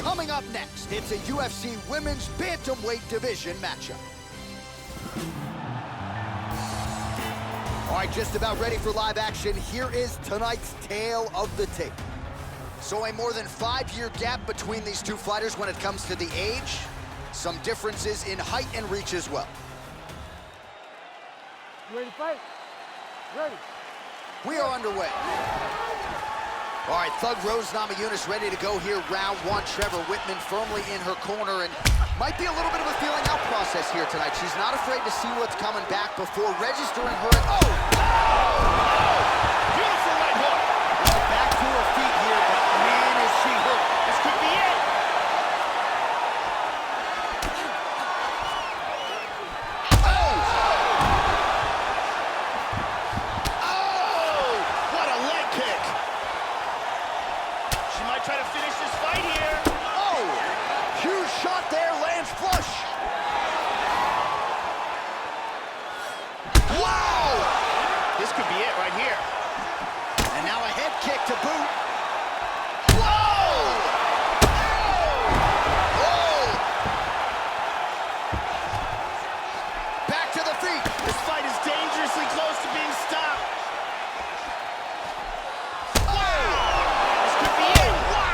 Coming up next, it's a UFC Women's Bantamweight Division matchup. All right, just about ready for live action. Here is tonight's tale of the tape. So a more than 5-year gap between these two fighters when it comes to the age. Some differences in height and reach as well. You ready to fight? Ready. We are underway. All right, Thug Rose Namajunas ready to go here. Round one. Trevor Whitman firmly in her corner and might be a little bit of a feeling out process here tonight. She's not afraid to see what's coming back before registering her. Oh! Beautiful right hook. Well, back to her feet here, but man, is she hurt. This could be it. Oh! Oh! What a leg kick. She might try to finish this fight here. Oh! Huge shot there, lands flush. Wow! This could be it right here. And now a head kick to boot. Whoa! Oh! Back to the feet. This fight is dangerously close to being stopped. Wow! This could be it. Wow!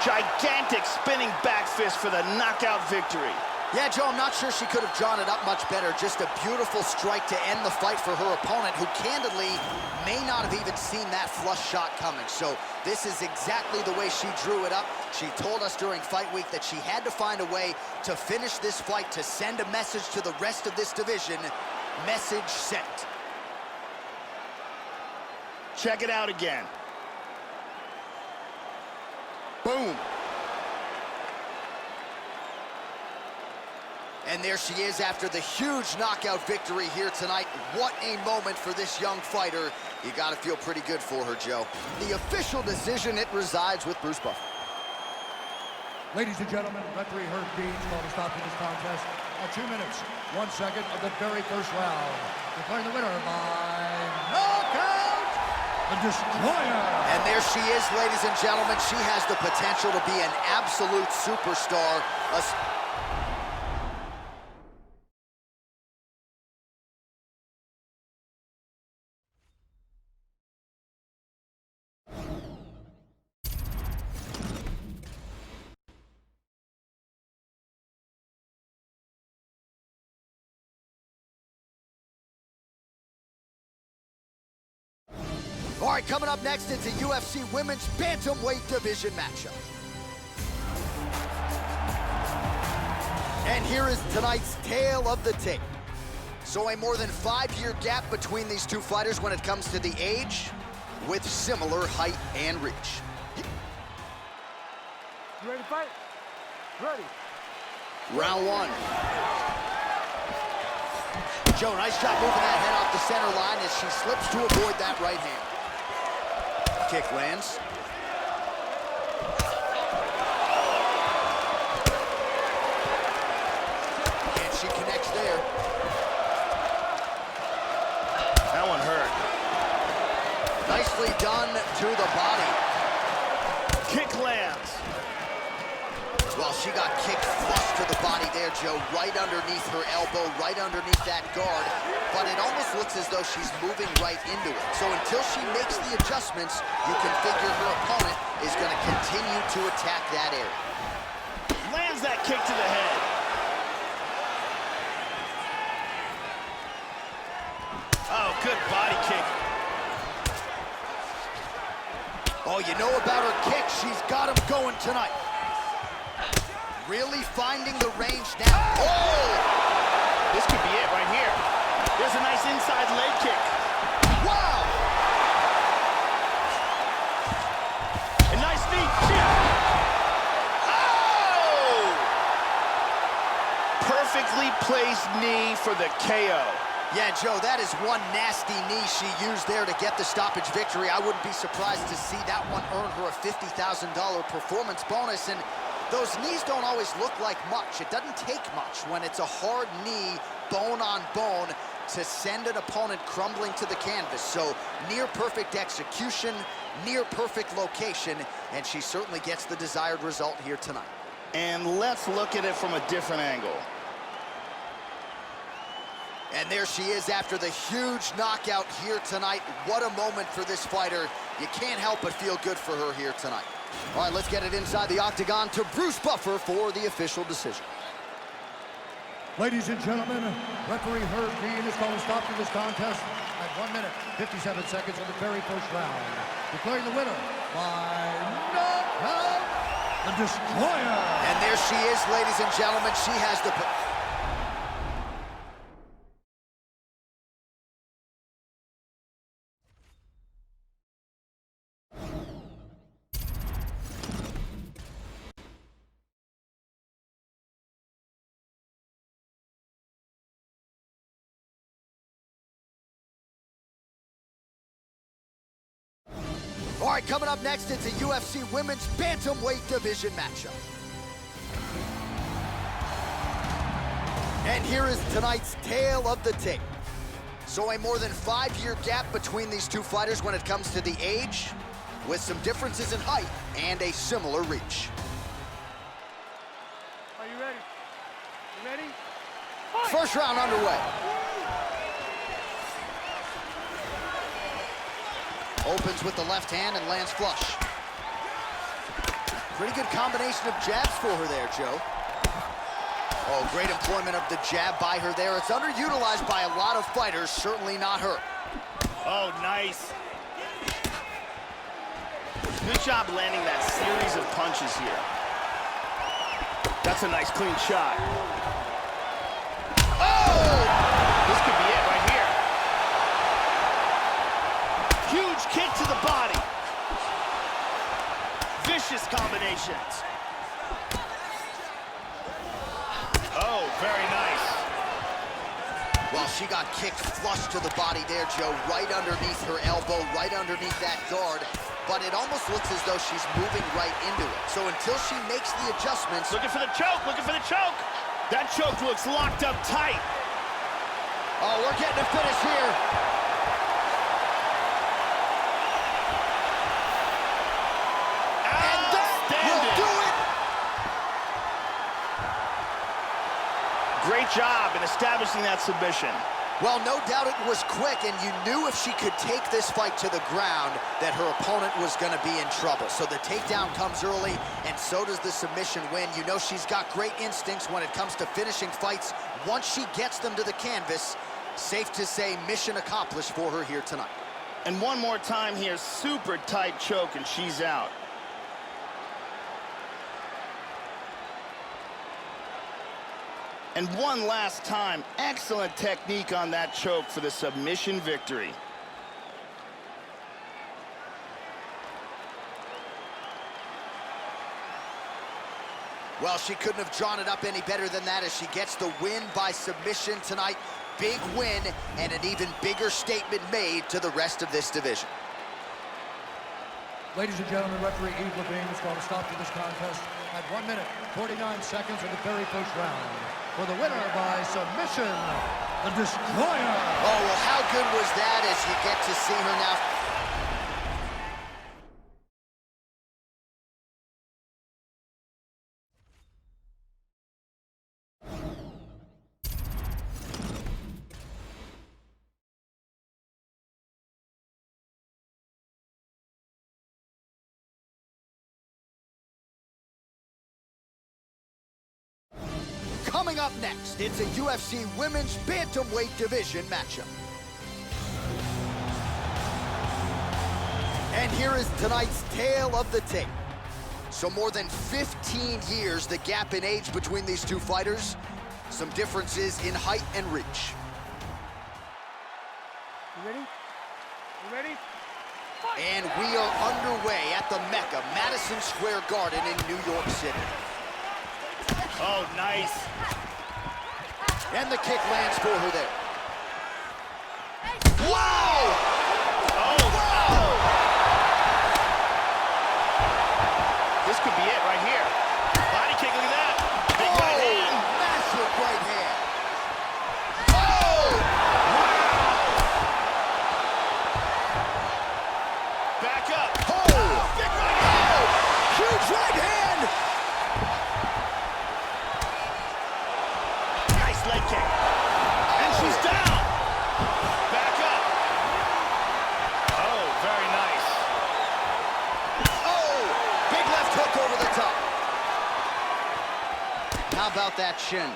Gigantic spinning back fist for the knockout victory. Yeah, Joe, I'm not sure she could have drawn it up much better. Just a beautiful strike to end the fight for her opponent, who candidly may not have even seen that flush shot coming. So this is exactly the way she drew it up. She told us during fight week that she had to find a way to finish this fight, to send a message to the rest of this division. Message sent. Check it out again. Boom. And there she is after the huge knockout victory here tonight. What a moment for this young fighter. You got to feel pretty good for her, Joe. The official decision, it resides with Bruce Buffer. Ladies and gentlemen, referee Herb Deans called a stop to this contest at 2 minutes, 1 second of the very first round. Declaring the winner by knockout, the Destroyer. And there she is, ladies and gentlemen. She has the potential to be an absolute superstar. All right, coming up next, it's a UFC Women's Bantamweight Division matchup. And here is tonight's tale of the tape. So a more than 5-year gap between these two fighters when it comes to the age, with similar height and reach. You ready to fight? Ready. Round one. Joe, nice job moving that head off the center line as she slips to avoid that right hand. Kick lands. And she connects there. That one hurt. Nicely done to the body. Kick lands. Well, she got kicked flush to the body there, Joe, right underneath her elbow, right underneath that guard. But it almost looks as though she's moving right into it. So until she makes the adjustments, you can figure her opponent is going to continue to attack that area. Lands that kick to the head. Oh, good body kick. Oh, you know about her kick. She's got him going tonight. Really finding the range now. Oh! This could be it right here. There's a nice inside leg kick. Wow! A nice knee kick. Oh! Perfectly placed knee for the KO. Yeah, Joe, that is one nasty knee she used there to get the stoppage victory. I wouldn't be surprised to see that one earn her a $50,000 performance bonus. And those knees don't always look like much. It doesn't take much when it's a hard knee, bone on bone, to send an opponent crumbling to the canvas. So near perfect execution, near perfect location, and she certainly gets the desired result here tonight. And let's look at it from a different angle. And there she is after the huge knockout here tonight. What a moment for this fighter. You can't help but feel good for her here tonight. All right, let's get it inside the octagon to Bruce Buffer for the official decision. Ladies and gentlemen, referee Herb Dean is going to stop to this contest at 1 minute, 57 seconds of the very first round. Declaring the winner by knockout, the Destroyer. And there she is, ladies and gentlemen. She has the... All right, coming up next, it's a UFC Women's Bantamweight Division matchup. And here is tonight's tale of the tape. So a more than 5-year gap between these two fighters when it comes to the age, with some differences in height and a similar reach. Are you ready? You ready? First round underway. Opens with the left hand and lands flush. Pretty good combination of jabs for her there, Joe. Oh, great employment of the jab by her there. It's underutilized by a lot of fighters, certainly not her. Oh, nice. Good job landing that series of punches here. That's a nice clean shot. Oh! This could be it right here. Huge kick to the body. Vicious combinations. Oh, very nice. Well, she got kicked flush to the body there, Joe, right underneath her elbow, right underneath that guard. But it almost looks as though she's moving right into it. So until she makes the adjustments... Looking for the choke, looking for the choke. That choke looks locked up tight. Oh, we're getting a finish here. And that will do it. Great job in establishing that submission. Well, no doubt it was quick, and you knew if she could take this fight to the ground that her opponent was going to be in trouble. So the takedown comes early, and so does the submission win. You know she's got great instincts when it comes to finishing fights. Once she gets them to the canvas, safe to say mission accomplished for her here tonight. And one more time here, super tight choke, and she's out. And one last time, excellent technique on that choke for the submission victory. Well, she couldn't have drawn it up any better than that as she gets the win by submission tonight. Big win and an even bigger statement made to the rest of this division. Ladies and gentlemen, referee Eve Levine is going to stop to this contest at 1 minute, 49 seconds of the very first round. For the winner by submission, the Destroyer. Oh, well, how good was that as you get to see her now? Coming up next, it's a UFC Women's Bantamweight Division matchup. And here is tonight's tale of the tape. So more than 15 years, the gap in age between these two fighters. Some differences in height and reach. You ready? You ready? And we are underway at the Mecca, Madison Square Garden in New York City. Oh, nice. And the kick lands for her there. Whoa! Oh! This could be it right here. Body kick, look at that. Big right hand. Massive right hand. Oh! Back up. Oh! Big right hand. Huge right hand! Nice leg kick. And she's down. Back up. Oh, very nice. Oh! Big left hook over the top. How about that shin?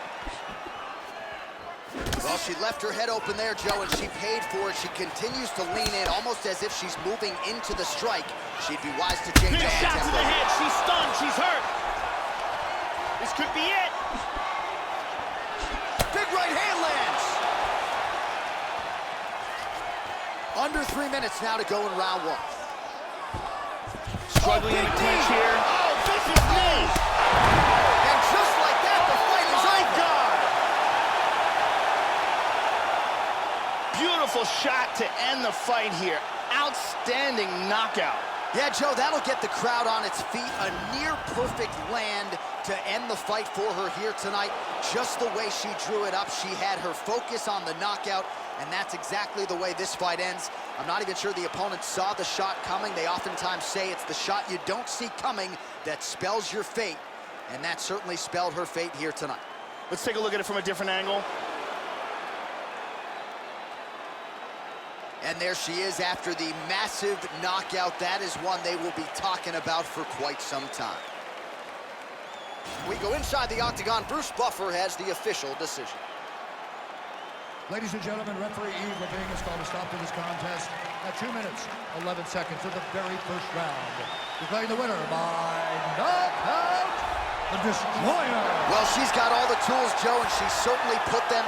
Well, she left her head open there, Joe, and she paid for it. She continues to lean in, almost as if she's moving into the strike. She'd be wise to change Big up the shot to tempo. the head. She's stunned. She's hurt. This could be it. Big right hand lands. Under 3 minutes now to go in round one. Struggling in the clinch here. Oh, vicious knee. And just like that, the fight is My over. God. Beautiful shot to end the fight here. Outstanding knockout. Yeah, Joe, that'll get the crowd on its feet. A near-perfect land to end the fight for her here tonight. Just the way she drew it up, she had her focus on the knockout, and that's exactly the way this fight ends. I'm not even sure the opponent saw the shot coming. They oftentimes say it's the shot you don't see coming that spells your fate, and that certainly spelled her fate here tonight. Let's take a look at it from a different angle. And there she is after the massive knockout. That is one they will be talking about for quite some time. We go inside the octagon. Bruce Buffer has the official decision. Ladies and gentlemen, referee Eve Levine has called a stop to this contest at 2 minutes, 11 seconds of the very first round. Declaring the winner by knockout, the Destroyer. Well, she's got all the tools, Joe, and she certainly put them